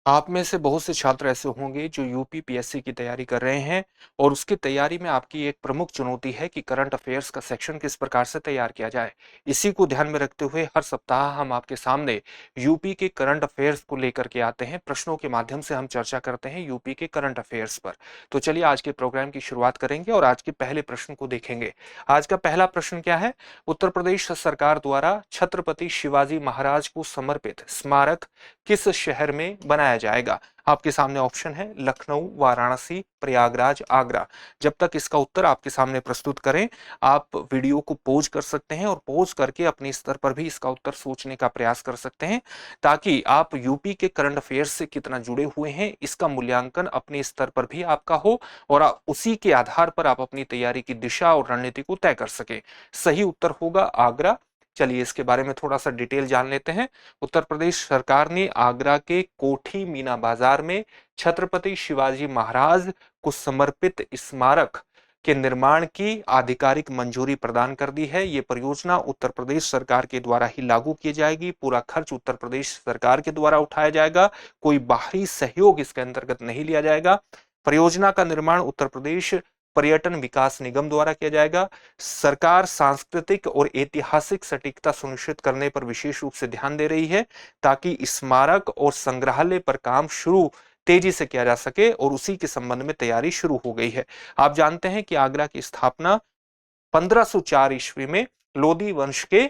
आप में से बहुत से छात्र ऐसे होंगे जो यूपी पीएससी की तैयारी कर रहे हैं और उसकी तैयारी में आपकी एक प्रमुख चुनौती है कि करंट अफेयर्स का सेक्शन किस प्रकार से तैयार किया जाए। इसी को ध्यान में रखते हुए हर सप्ताह हम आपके सामने यूपी के करंट अफेयर्स को लेकर के आते हैं। प्रश्नों के माध्यम से हम चर्चा करते हैं यूपी के करंट अफेयर्स पर। तो चलिए आज के प्रोग्राम की शुरुआत करेंगे और आज के पहले प्रश्न को देखेंगे। आज का पहला प्रश्न क्या है? उत्तर प्रदेश सरकार द्वारा छत्रपति शिवाजी महाराज को समर्पित स्मारक किस शहर में बनाया जाएगा? आपके सामने ऑप्शन है लखनऊ, वाराणसी, प्रयागराज, आगरा। जब तक इसका उत्तर आपके सामने प्रस्तुत करें, आप वीडियो को पॉज कर सकते हैं और पॉज करके अपने स्तर पर भी इसका उत्तर सोचने का प्रयास कर सकते हैं, ताकि आप यूपी के करंट अफेयर्स से कितना जुड़े हुए हैं इसका मूल्यांकन अपने स्तर पर भी आपका हो और उसी के आधार पर आप अपनी तैयारी की दिशा और रणनीति को तय कर सके। सही उत्तर होगा आगरा। चलिए इसके बारे में थोड़ा सा डिटेल जान लेते हैं। उत्तर प्रदेश सरकार ने आगरा के कोठी मीना बाजार में छत्रपति शिवाजी महाराज को समर्पित स्मारक के निर्माण की आधिकारिक मंजूरी प्रदान कर दी है। ये परियोजना उत्तर प्रदेश सरकार के द्वारा ही लागू की जाएगी। पूरा खर्च उत्तर प्रदेश सरकार के द्वारा उठाया जाएगा। कोई बाहरी सहयोग इसके अंतर्गत नहीं लिया जाएगा। परियोजना का निर्माण उत्तर प्रदेश पर्यटन विकास निगम द्वारा किया जाएगा। सरकार सांस्कृतिक और ऐतिहासिक सटीकता सुनिश्चित करने पर विशेष रूप से ध्यान दे रही है, ताकि स्मारक और संग्रहालय पर काम शुरू तेजी से किया जा सके और उसी के संबंध में तैयारी शुरू हो गई है। आप जानते हैं कि आगरा की स्थापना 1504 ईस्वी में लोदी वंश के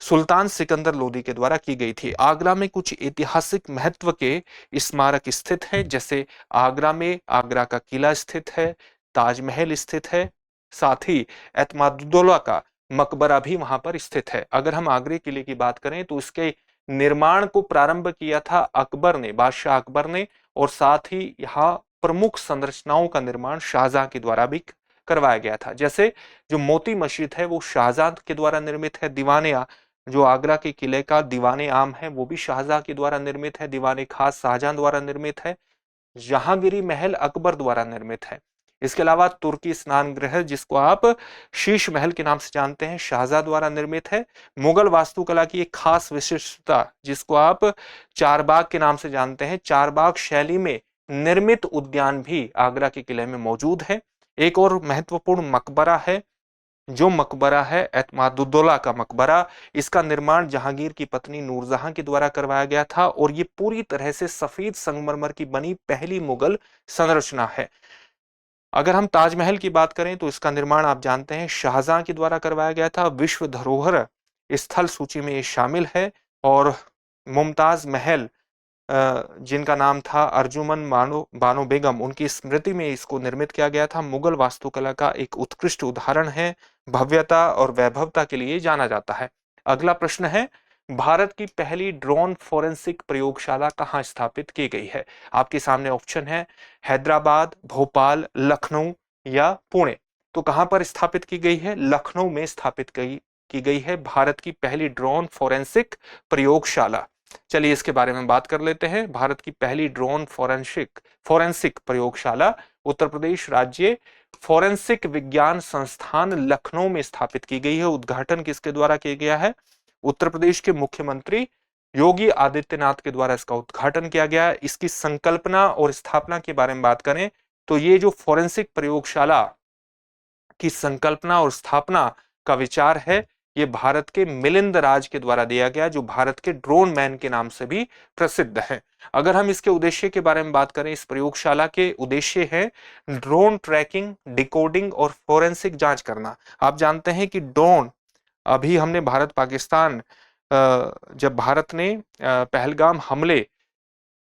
सुल्तान सिकंदर लोदी के द्वारा की गई थी। आगरा में कुछ ऐतिहासिक महत्व के स्मारक स्थित हैं, जैसे आगरा में आगरा का किला स्थित है, ताजमहल स्थित है, साथ ही एतमादुद्दौला का मकबरा भी वहां पर स्थित है। अगर हम आगरे किले की बात करें तो इसके निर्माण को प्रारंभ किया था अकबर ने, बादशाह अकबर ने, और साथ ही यहाँ प्रमुख संरचनाओं का निर्माण शाहजहां के द्वारा भी करवाया गया था। जैसे जो मोती मस्जिद है वो शाहजहां के द्वारा निर्मित है। दीवाने जो आगरा के किले का दीवाने आम है वो भी शाहजहां के द्वारा निर्मित है। दीवाने खास शाहजहां द्वारा निर्मित है। जहांगीरी महल अकबर द्वारा निर्मित है। इसके अलावा तुर्की स्नान गृह, जिसको आप शीश महल के नाम से जानते हैं, शाहजहां द्वारा निर्मित है। मुगल वास्तुकला की एक खास विशिष्टता, जिसको आप चारबाग के नाम से जानते हैं, चारबाग शैली में निर्मित उद्यान भी आगरा के किले में मौजूद है। एक और महत्वपूर्ण मकबरा है, जो मकबरा है एतमादुद्दौला का मकबरा। इसका निर्माण जहांगीर की पत्नी नूरजहां के द्वारा करवाया गया था और ये पूरी तरह से सफेद संगमरमर की बनी पहली मुगल संरचना है। अगर हम ताजमहल की बात करें तो इसका निर्माण आप जानते हैं शाहजहां के द्वारा करवाया गया था। विश्व धरोहर स्थल सूची में ये शामिल है। और मुमताज महल, जिनका नाम था अर्जुमन बानो बानो बेगम, उनकी स्मृति में इसको निर्मित किया गया था। मुगल वास्तुकला का एक उत्कृष्ट उदाहरण है। भव्यता और वैभवता के लिए जाना जाता है। अगला प्रश्न है, भारत की पहली ड्रोन फोरेंसिक प्रयोगशाला कहाँ स्थापित की गई है? आपके सामने ऑप्शन है हैदराबाद, भोपाल, लखनऊ या पुणे। तो कहां पर स्थापित की गई है? लखनऊ में स्थापित की गई है भारत की पहली ड्रोन फोरेंसिक प्रयोगशाला। चलिए इसके बारे में बात कर लेते हैं। भारत की पहली ड्रोन फोरेंसिक प्रयोगशाला उत्तर प्रदेश राज्य फोरेंसिक विज्ञान संस्थान लखनऊ में स्थापित की गई है। उद्घाटन किसके द्वारा किया गया है? उत्तर प्रदेश के मुख्यमंत्री योगी आदित्यनाथ के द्वारा इसका उद्घाटन किया गया है। इसकी संकल्पना और स्थापना के बारे में बात करें तो ये जो फोरेंसिक प्रयोगशाला की संकल्पना और स्थापना का विचार है, ये भारत के मिलिंद राज के द्वारा दिया गया, जो भारत के ड्रोन मैन के नाम से भी प्रसिद्ध है। अगर हम इसके उद्देश्य के बारे में बात करें, इस प्रयोगशाला के उद्देश्य है ड्रोन ट्रैकिंग, डिकोडिंग और फोरेंसिक जांच करना। आप जानते हैं कि ड्रोन, अभी हमने भारत पाकिस्तान, जब भारत ने पहलगाम हमले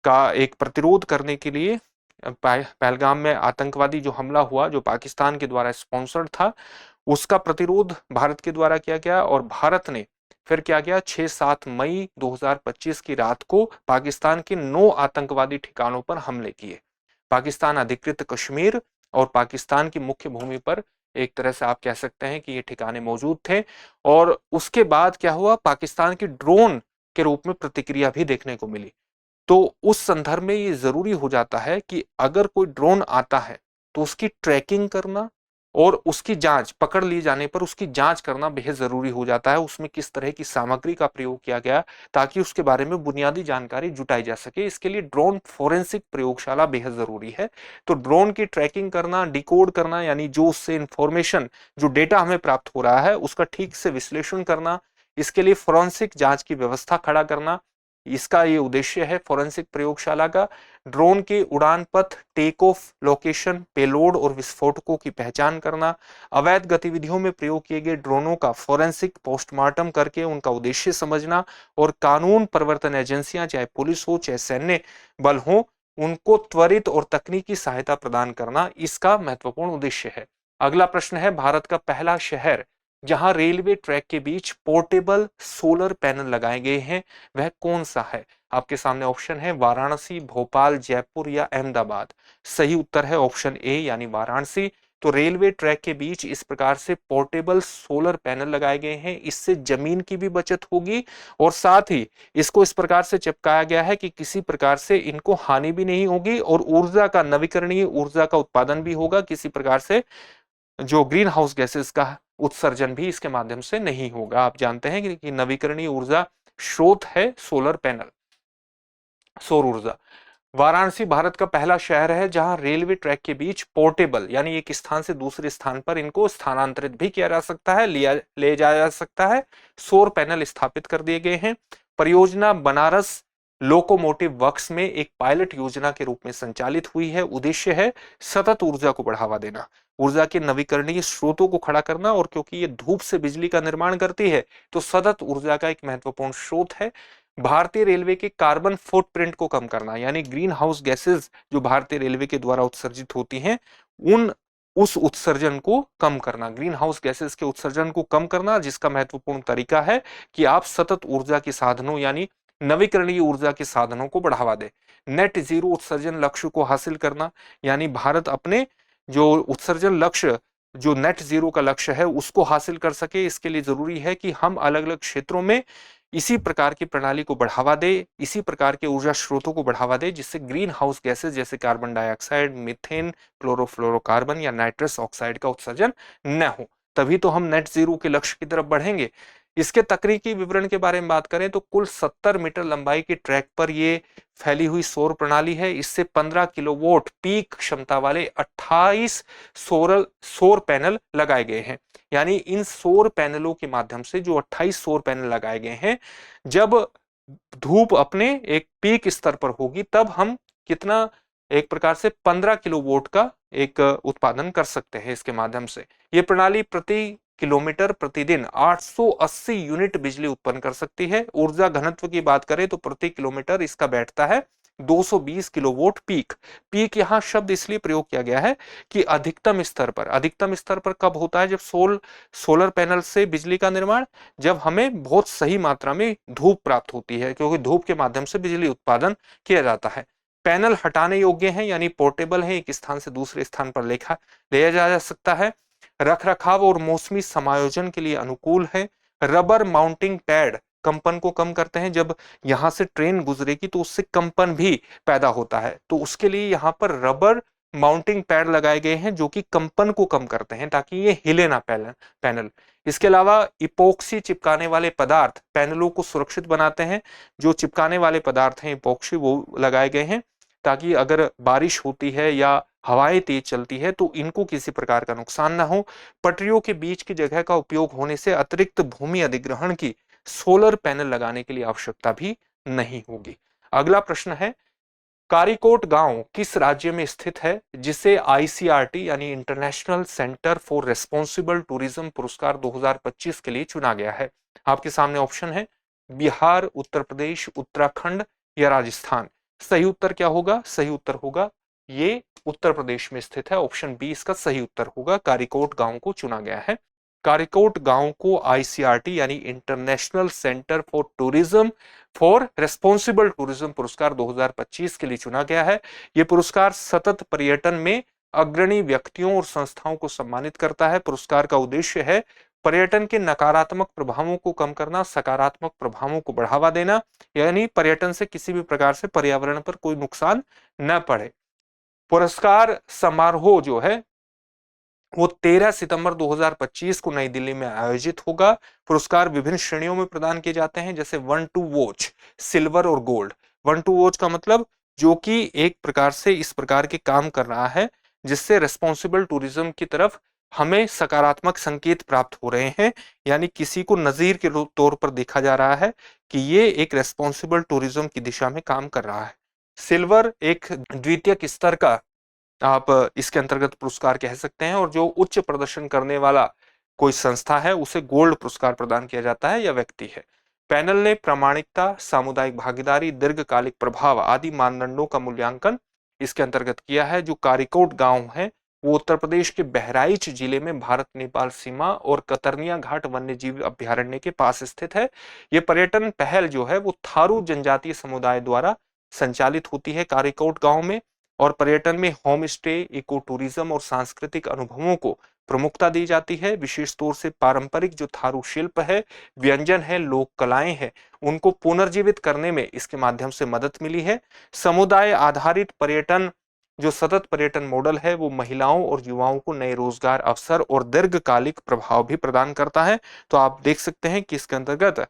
का एक प्रतिरोध करने के लिए, पहलगाम में आतंकवादी जो हमला हुआ जो पाकिस्तान के द्वारा स्पॉन्सर्ड था, उसका प्रतिरोध भारत के द्वारा किया गया। और भारत ने फिर क्या किया, 6-7 मई 2025 की रात को पाकिस्तान के 9 आतंकवादी ठिकानों पर हमले किए। पाकिस्तान अधिकृत कश्मीर और पाकिस्तान की मुख्य भूमि पर एक तरह से आप कह सकते हैं कि ये ठिकाने मौजूद थे। और उसके बाद क्या हुआ, पाकिस्तान की ड्रोन के रूप में प्रतिक्रिया भी देखने को मिली। तो उस संदर्भ में ये जरूरी हो जाता है कि अगर कोई ड्रोन आता है तो उसकी ट्रैकिंग करना, और उसकी जांच, पकड़ लिए जाने पर उसकी जांच करना बेहद जरूरी हो जाता है, उसमें किस तरह की सामग्री का प्रयोग किया गया, ताकि उसके बारे में बुनियादी जानकारी जुटाई जा सके। इसके लिए ड्रोन फोरेंसिक प्रयोगशाला बेहद जरूरी है। तो ड्रोन की ट्रैकिंग करना, डिकोड करना, यानी जो उससे इंफॉर्मेशन, जो डेटा हमें प्राप्त हो रहा है उसका ठीक से विश्लेषण करना, इसके लिए फोरेंसिक जांच की व्यवस्था खड़ा करना, इसका ये उद्देश्य है फोरेंसिक प्रयोगशाला का। ड्रोन के उड़ान पथ, टेक ऑफ लोकेशन, पेलोड और विस्फोटकों की पहचान करना, अवैध गतिविधियों में प्रयोग किए गए ड्रोनों का फोरेंसिक पोस्टमार्टम करके उनका उद्देश्य समझना, और कानून प्रवर्तन एजेंसियां, चाहे पुलिस हो चाहे सैन्य बल हो, उनको त्वरित और तकनीकी सहायता प्रदान करना इसका महत्वपूर्ण उद्देश्य है। अगला प्रश्न है, भारत का पहला शहर जहां रेलवे ट्रैक के बीच पोर्टेबल सोलर पैनल लगाए गए हैं वह कौन सा है? आपके सामने ऑप्शन है वाराणसी, भोपाल, जयपुर या अहमदाबाद। सही उत्तर है ऑप्शन ए यानी वाराणसी। तो रेलवे ट्रैक के बीच इस प्रकार से पोर्टेबल सोलर पैनल लगाए गए हैं, इससे जमीन की भी बचत होगी और साथ ही इसको इस प्रकार से चिपकाया गया है कि किसी प्रकार से इनको हानि भी नहीं होगी और ऊर्जा का, नवीकरणीय ऊर्जा का उत्पादन भी होगा, किसी प्रकार से जो ग्रीन हाउस गैसेस का उत्सर्जन भी इसके माध्यम से नहीं होगा। आप जानते हैं कि नवीकरणीय ऊर्जा स्रोत है सोलर पैनल, सौर ऊर्जा। वाराणसी भारत का पहला शहर है जहां रेलवे ट्रैक के बीच पोर्टेबल, यानी एक स्थान से दूसरे स्थान पर इनको स्थानांतरित भी किया जा सकता है, ले जाया जा सकता है, सौर पैनल स्थापित कर दिए गए हैं। परियोजना बनारस लोकोमोटिव वर्क्स में एक पायलट योजना के रूप में संचालित हुई है। उद्देश्य है सतत ऊर्जा को बढ़ावा देना, ऊर्जा के नवीकरणीय स्रोतों को खड़ा करना, और क्योंकि ये धूप से बिजली का निर्माण करती है तो सतत ऊर्जा का एक महत्वपूर्ण स्रोत है। भारतीय रेलवे के कार्बन फुटप्रिंट को कम करना, यानी ग्रीन हाउस गैसेस जो भारतीय रेलवे के द्वारा उत्सर्जित होती हैं उन उस उत्सर्जन को कम करना, ग्रीन हाउस गैसेस के उत्सर्जन को कम करना, जिसका महत्वपूर्ण तरीका है कि आप सतत ऊर्जा के साधनों यानी नवीकरणीय ऊर्जा के साधनों को बढ़ावा दे। नेट जीरो उत्सर्जन लक्ष्य को हासिल करना, यानी भारत अपने जो उत्सर्जन लक्ष्य, जो नेट जीरो का लक्ष्य है उसको हासिल कर सके, इसके लिए जरूरी है कि हम अलग अलग क्षेत्रों में इसी प्रकार की प्रणाली को बढ़ावा दे, इसी प्रकार के ऊर्जा स्रोतों को बढ़ावा दे जिससे ग्रीन हाउस गैसेस जैसे कार्बन डाइऑक्साइड, मीथेन, क्लोरोफ्लोरोकार्बन या नाइट्रस ऑक्साइड का उत्सर्जन न हो। तभी तो हम नेट जीरो के लक्ष्य की तरफ बढ़ेंगे। इसके तकनीकी विवरण के बारे में बात करें तो कुल 70 मीटर लंबाई के ट्रैक पर यह फैली हुई सौर प्रणाली है। इससे 15 किलोवाट पीक क्षमता वाले 28 सौर पैनल लगाए गए हैं। यानी इन सौर पैनलों के माध्यम से जो 28 सौर पैनल लगाए गए हैं, जब धूप अपने एक पीक स्तर पर होगी तब हम कितना, एक प्रकार से 15 किलोवाट का एक उत्पादन कर सकते हैं इसके माध्यम से। यह प्रणाली प्रति किलोमीटर प्रतिदिन 880 यूनिट बिजली उत्पन्न कर सकती है। ऊर्जा घनत्व की बात करें तो प्रति किलोमीटर इसका बैठता है 220 किलोवाट पीक। पीक यहां शब्द इसलिए प्रयोग किया गया है कि अधिकतम स्तर पर, अधिकतम स्तर पर कब होता है? जब सोलर पैनल से बिजली का निर्माण, जब हमें बहुत सही मात्रा में धूप प्राप्त होती है, क्योंकि धूप के माध्यम से बिजली उत्पादन किया जाता है। पैनल हटाने योग्य हैं यानी पोर्टेबल है, एक स्थान से दूसरे स्थान पर ले जा सकता है। रख रखाव और मौसमी समायोजन के लिए अनुकूल है। रबर माउंटिंग पैड कंपन को कम करते हैं, जब यहां से ट्रेन गुजरेगी तो उससे कंपन भी पैदा होता है, तो उसके लिए यहां पर रबर माउंटिंग पैड लगाए गए हैं जो कि कंपन को कम करते हैं ताकि ये हिले ना पैनल। इसके अलावा इपोक्सी चिपकाने वाले पदार्थ पैनलों को सुरक्षित बनाते हैं। जो चिपकाने वाले पदार्थ हैं इपोक्सी, वो लगाए गए हैं ताकि अगर बारिश होती है या हवाएं तेज चलती है तो इनको किसी प्रकार का नुकसान ना हो। पटरियों के बीच की जगह का उपयोग होने से अतिरिक्त भूमि अधिग्रहण की सोलर पैनल लगाने के लिए आवश्यकता भी नहीं होगी। अगला प्रश्न है, कारिकोट गांव किस राज्य में स्थित है जिसे आईसीआरटी यानी international centre for responsible tourism पुरस्कार 2025 के लिए चुना गया है? आपके सामने ऑप्शन है बिहार, उत्तर प्रदेश, उत्तराखंड या राजस्थान। सही उत्तर क्या होगा? सही उत्तर होगा ये उत्तर प्रदेश में स्थित है, ऑप्शन बी इसका सही उत्तर होगा। कारिकोट गांव को चुना गया है। कारिकोट गांव को आईसीआरटी यानी international centre for tourism for responsible tourism पुरस्कार 2025 के लिए चुना गया है। यह पुरस्कार सतत पर्यटन में अग्रणी व्यक्तियों और संस्थाओं को सम्मानित करता है। पुरस्कार का उद्देश्य है पर्यटन के नकारात्मक प्रभावों को कम करना, सकारात्मक प्रभावों को बढ़ावा देना, यानी पर्यटन से किसी भी प्रकार से पर्यावरण पर कोई नुकसान न पड़े। पुरस्कार समारोह जो है वो 13 सितंबर 2025 को नई दिल्ली में आयोजित होगा। पुरस्कार विभिन्न श्रेणियों में प्रदान किए जाते हैं, जैसे 1-2 वॉच, सिल्वर और गोल्ड। 1-2 वॉच का मतलब जो कि एक प्रकार से इस प्रकार के काम कर रहा है जिससे रेस्पॉन्सिबल टूरिज्म की तरफ हमें सकारात्मक संकेत प्राप्त हो रहे हैं, यानी किसी को नजीर के तौर पर देखा जा रहा है कि ये एक रेस्पॉन्सिबल टूरिज्म की दिशा में काम कर रहा है। सिल्वर एक द्वितीयक स्तर का आप इसके अंतर्गत पुरस्कार कह सकते हैं, और जो उच्च प्रदर्शन करने वाला कोई संस्था है उसे गोल्ड पुरस्कार प्रदान किया जाता है या व्यक्ति है। पैनल ने प्रामाणिकता, सामुदायिक भागीदारी, दीर्घकालिक प्रभाव आदि मानदंडों का मूल्यांकन इसके अंतर्गत किया है। जो कारिकोट गांव है वो उत्तर प्रदेश के बहराइच जिले में भारत नेपाल सीमा और कतरनिया घाट वन्यजीव अभ्यारण्य के पास स्थित है। ये पर्यटन पहल जो है वो थारू जनजातीय समुदाय द्वारा संचालित होती है कारिकोट गांव में, और पर्यटन में होम स्टे, इको टूरिज्म और सांस्कृतिक अनुभवों को प्रमुखता दी जाती है। विशेष तौर से पारंपरिक जो थारू शिल्प है, व्यंजन है, लोक कलाएं हैं, उनको पुनर्जीवित करने में इसके माध्यम से मदद मिली है। समुदाय आधारित पर्यटन जो सतत पर्यटन मॉडल है वो महिलाओं और युवाओं को नए रोजगार अवसर और दीर्घकालिक प्रभाव भी प्रदान करता है। तो आप देख सकते हैं कि इसके अंतर्गत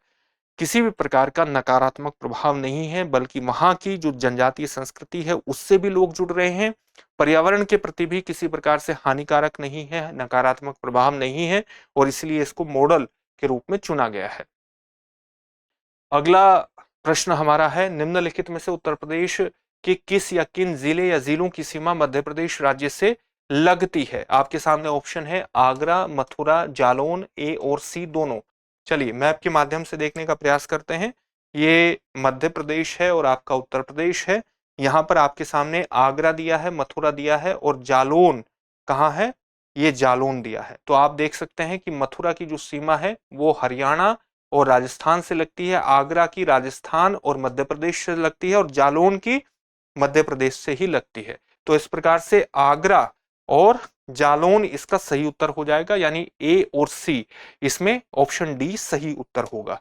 किसी भी प्रकार का नकारात्मक प्रभाव नहीं है, बल्कि वहां की जो जनजातीय संस्कृति है उससे भी लोग जुड़ रहे हैं। पर्यावरण के प्रति भी किसी प्रकार से हानिकारक नहीं है, नकारात्मक प्रभाव नहीं है, और इसलिए इसको मॉडल के रूप में चुना गया है। अगला प्रश्न हमारा है, निम्नलिखित में से उत्तर प्रदेश के किस या किन जिले या जिलों की सीमा मध्य प्रदेश राज्य से लगती है? आपके सामने ऑप्शन है आगरा, मथुरा, जालौन, ए और सी दोनों। चलिए मैप के माध्यम से देखने का प्रयास करते हैं। ये मध्य प्रदेश है और आपका उत्तर प्रदेश है। यहाँ पर आपके सामने आगरा दिया है, मथुरा दिया है, और जालौन कहाँ है? ये जालौन दिया है। तो आप देख सकते हैं कि मथुरा की जो सीमा है वो हरियाणा और राजस्थान से लगती है, आगरा की राजस्थान और मध्य प्रदेश से लगती है, और जालौन की मध्य प्रदेश से ही लगती है। तो इस प्रकार से आगरा और जालौन इसका सही उत्तर हो जाएगा, यानी ए और सी, इसमें ऑप्शन डी सही उत्तर होगा।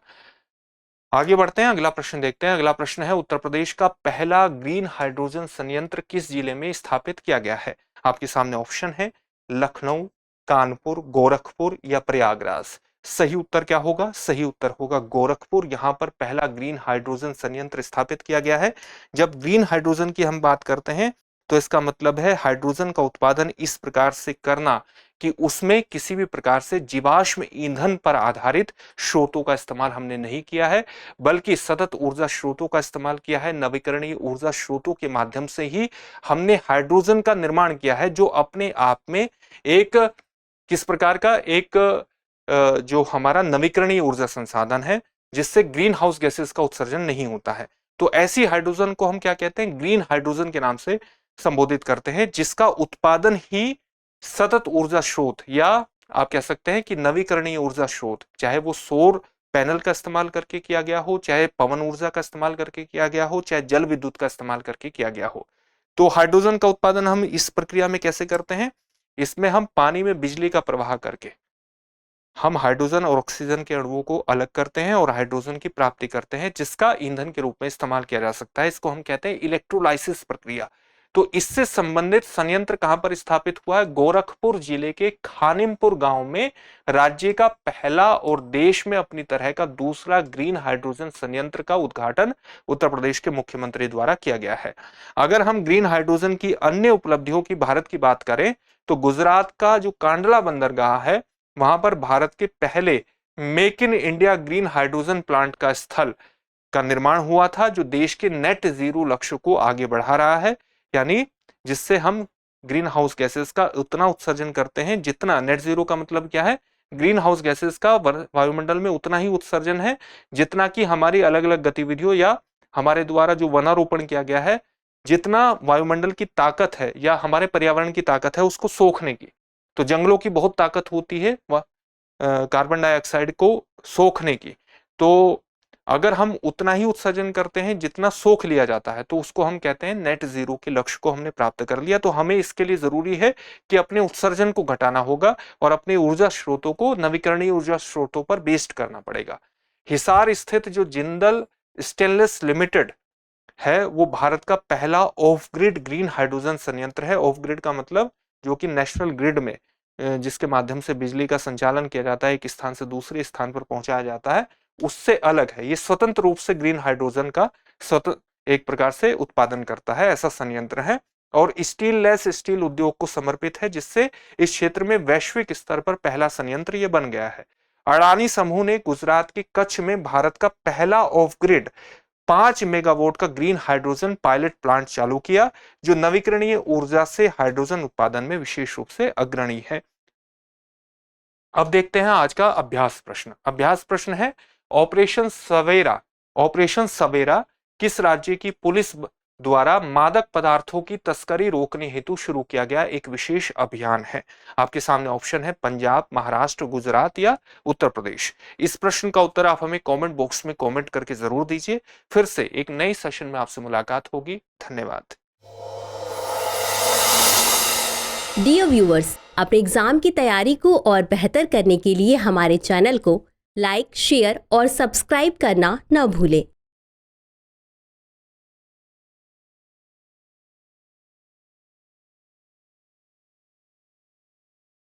आगे बढ़ते हैं, अगला प्रश्न देखते हैं। अगला प्रश्न है, उत्तर प्रदेश का पहला ग्रीन हाइड्रोजन संयंत्र किस जिले में स्थापित किया गया है? आपके सामने ऑप्शन है लखनऊ, कानपुर, गोरखपुर या प्रयागराज। सही उत्तर क्या होगा? सही उत्तर होगा गोरखपुर। यहां पर पहला ग्रीन हाइड्रोजन संयंत्र स्थापित किया गया है। जब ग्रीन हाइड्रोजन की हम बात करते हैं तो इसका मतलब है हाइड्रोजन का उत्पादन इस प्रकार से करना कि उसमें किसी भी प्रकार से जीवाश्म ईंधन पर आधारित स्रोतों का इस्तेमाल हमने नहीं किया है, बल्कि सतत ऊर्जा स्रोतों का इस्तेमाल किया है। नवीकरणीय ऊर्जा स्रोतों के माध्यम से ही हमने हाइड्रोजन का निर्माण किया है, जो अपने आप में एक किस प्रकार का एक जो हमारा नवीकरणीय ऊर्जा संसाधन है, जिससे ग्रीन हाउस गैसेस का उत्सर्जन नहीं होता है। तो ऐसी हाइड्रोजन को हम क्या कहते हैं? ग्रीन हाइड्रोजन के नाम से संबोधित करते हैं, जिसका उत्पादन ही सतत ऊर्जा स्रोत या आप कह सकते हैं कि नवीकरणीय ऊर्जा स्रोत, चाहे वो सौर पैनल का इस्तेमाल करके किया गया हो, चाहे पवन ऊर्जा का इस्तेमाल करके किया गया हो, चाहे जल विद्युत का इस्तेमाल करके किया गया हो। तो हाइड्रोजन का उत्पादन हम इस प्रक्रिया में कैसे करते हैं? इसमें हम पानी में बिजली का प्रवाह करके हम हाइड्रोजन और ऑक्सीजन के अणुओं को अलग करते हैं और हाइड्रोजन की प्राप्ति करते हैं, जिसका ईंधन के रूप में इस्तेमाल किया जा सकता है। इसको हम कहते हैं इलेक्ट्रोलाइसिस प्रक्रिया। तो इससे संबंधित संयंत्र कहां पर स्थापित हुआ है? गोरखपुर जिले के खानिमपुर गांव में राज्य का पहला और देश में अपनी तरह का दूसरा ग्रीन हाइड्रोजन संयंत्र का उद्घाटन उत्तर प्रदेश के मुख्यमंत्री द्वारा किया गया है। अगर हम ग्रीन हाइड्रोजन की अन्य उपलब्धियों की भारत की बात करें तो गुजरात का जो कांडला बंदरगाह है वहां पर भारत के पहले make in India green hydrogen plant का स्थल का निर्माण हुआ था, जो देश के नेट जीरो लक्ष्य को आगे बढ़ा रहा है, यानी जिससे हम ग्रीन हाउस गैसेस का उतना उत्सर्जन करते हैं जितना, नेट जीरो का मतलब क्या है? ग्रीन हाउस गैसेस का वायुमंडल में उतना ही उत्सर्जन है जितना कि हमारी अलग अलग गतिविधियों या हमारे द्वारा जो वनारोपण किया गया है, जितना वायुमंडल की ताकत है या हमारे पर्यावरण की ताकत है उसको सोखने की। तो जंगलों की बहुत ताकत होती है कार्बन डाइऑक्साइड को सोखने की। तो अगर हम उतना ही उत्सर्जन करते हैं जितना सोख लिया जाता है तो उसको हम कहते हैं नेट जीरो के लक्ष्य को हमने प्राप्त कर लिया। तो हमें इसके लिए जरूरी है कि अपने उत्सर्जन को घटाना होगा और अपने ऊर्जा स्रोतों को नवीकरणीय ऊर्जा स्रोतों पर बेस्ड करना पड़ेगा। हिसार स्थित जो जिंदल स्टेनलेस लिमिटेड है वो भारत का पहला ऑफ ग्रिड ग्रीन हाइड्रोजन संयंत्र है। ऑफ ग्रिड का मतलब जो कि नेशनल ग्रिड में जिसके माध्यम से बिजली का संचालन किया जाता है, एक स्थान से दूसरे स्थान पर पहुंचाया जाता है, उससे अलग है। ये स्वतंत्र रूप से ग्रीन हाइड्रोजन का एक प्रकार से उत्पादन करता है, ऐसा संयंत्र है और स्टीललेस स्टील उद्योग को समर्पित है, जिससे इस क्षेत्र में वैश्विक स्तर पर पहला संयंत्र ये बन गया है। अडानी समूह ने गुजरात के कच्छ में भारत का पहला ऑफ ग्रिड 5 मेगावाट का ग्रीन हाइड्रोजन पायलट प्लांट चालू किया, जो नवीकरणीय ऊर्जा से हाइड्रोजन उत्पादन में विशेष रूप से अग्रणी है। अब देखते हैं आज का अभ्यास प्रश्न। अभ्यास प्रश्न है, ऑपरेशन सवेरा किस राज्य की पुलिस द्वारा मादक पदार्थों की तस्करी रोकने हेतु शुरू किया गया एक विशेष अभियान है? आपके सामने ऑप्शन है पंजाब, महाराष्ट्र, गुजरात या उत्तर प्रदेश। इस प्रश्न का उत्तर आप हमें कमेंट बॉक्स में कमेंट करके जरूर दीजिए। फिर से एक नए सेशन में आपसे मुलाकात होगी। धन्यवाद। डियर व्यूअर्स, अपने एग्जाम की तैयारी को और बेहतर करने के लिए हमारे चैनल को लाइक, शेयर और सब्सक्राइब करना न भूलें।